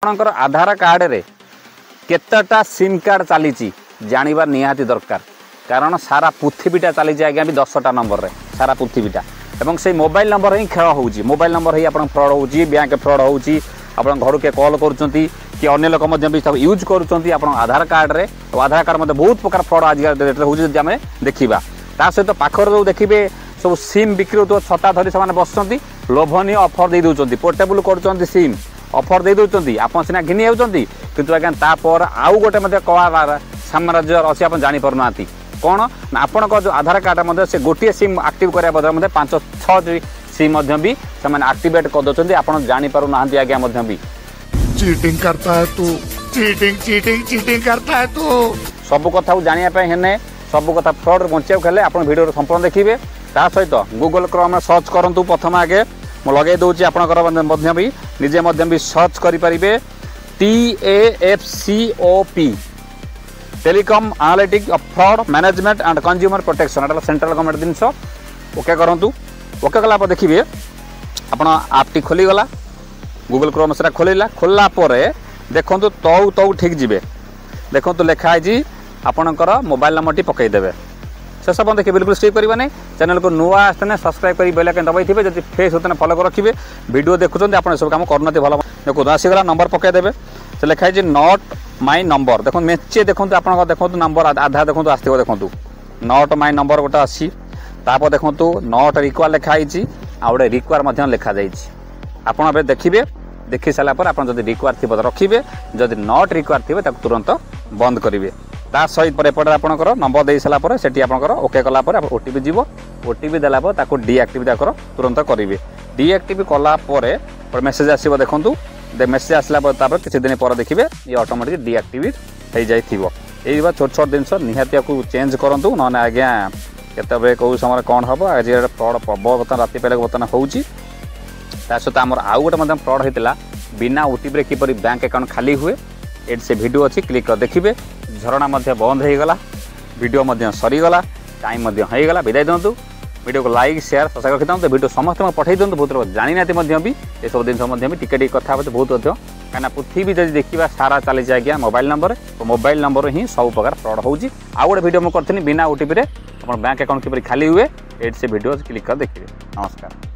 आपणकर आधार कार्ड रे केतटा SIM card चली जानवा निहाती दरकार कारण सारा पृथ्वीटा चली आज्ञा भी 10टा नंबर रे सारा पृथ्वीटा एवं से मोबाइल नंबर ही खेल हो मोबाइल नंबर ही आप फ्रड हो बैंक फ्रड हो घर के कॉल कर कि अन्य लोक भी यूज कर आधार कार्ड रे आधार कार्ड मतलब बहुत प्रकार फ्रड आज डेट होमें देखा ता सहित पाखर जो देखिए सब सिम बिक्री हो छता धरी से बसुँच लोभनीय अफर दे दौरान पोर्टेबल कर सिम अफर दे दौरान आप सीना घिनी होती किंतु आज्ञा तापर आउ गोटे कला साम्राज्य अच्छी आप जापना कौन ना आपण जो आधार कार्ड से गोटे सिम आक्टिव करने बदल 5-6 सिम भी से आक्टिवेट कर दौरान आप जापर ना आज्ञा भी चीटिंग करता है तू चीटिंग करता है तू सब कथा जानापे सब कथा फ्रड बचाव खेले आप भिडियो संपूर्ण देखिए ता सहित गूगल क्रोम में सर्च करूँ प्रथम आगे मुझे लगे दूसरी आपंकर भी निजे भी सर्च करें TAFCOP telecom analytic fraud management and consumer protection Etah central government genus okay करूँ ओके कला देखिए आप आपटी खोलीगला गूगल क्रोम से खोलला देखु तौ तौ ठीक जी देखो लिखाई आपणकर मोबाइल नंबर पकईदे शेष पर्यटन देखिए बिल्कुल स्किप करवा नहीं चैनल को नुआ आसते सब्सक्राइब कर बेल आइकन दबाई थे जब फेस होते फॉलो कर रखिए वीडियो देखुं आप सब काम करना भल देखो आसीगला नंबर पकईदे से लिखाई नॉट माई नंबर देखो मेचे देखो आप देखो नंबर आधा देखो आसो देखो नॉट माई नंबर गोटे आसी तापर देखो नॉट रिक्वायर लिखाई आ गए रिक्वायर लिखा आप देखिए देखी सारापर आप रिक्वायर थी रखिए जदि नॉट रिक्वायर थे तुरंत बंद करेंगे ता सहित एपटे आपंकर नंबर दे सारापर से आपंकर ओके कलापर ओटीपी जीव ओटीपी देलापर ताको डीएक्टिवेट तुरंत करेंगे डीएक्टिवेट कलापर मेसेज आसो देखूँ मेसेज आसला किसी दिन पर देखिए ये ऑटोमेटिक डीएक्टिवेट हो जाइए छोट छोट जिनस निहाती चेंज करूँ ना आज्ञा केत कौ समय कौन हम आज फ्रड प्रबल बर्तमान राति पहले बर्तमान होती सहित आम आउ गोटे फ्रड होता बिना ओटीपी किपर बैंक अकाउंट खाली हुए ये से वीडियो अच्छी क्लिक कर देखिए झरणा बंद हो गला वीडियो सरीगला टाइम होगा विदाय दिंतु वीडियो को लाइक शेयर सब्सक्राइब रखी था वीडियो समस्त पठे दिखाँ बहुत लोग जानी ना भी ये सब जिन भी टिके कथा बहुत कहीं पृथ्वी जब देखा सारा चली आज्ञा मोबाइल नंबर तो मोबाइल नंबर ही सब प्रकार फ्रड हो गोटे वीडियो मुझे करी बिना ओटीपी आप बैंक अकाउंट किपर खाली हुए ये से वीडियो क्लिक कर देखिए नमस्कार।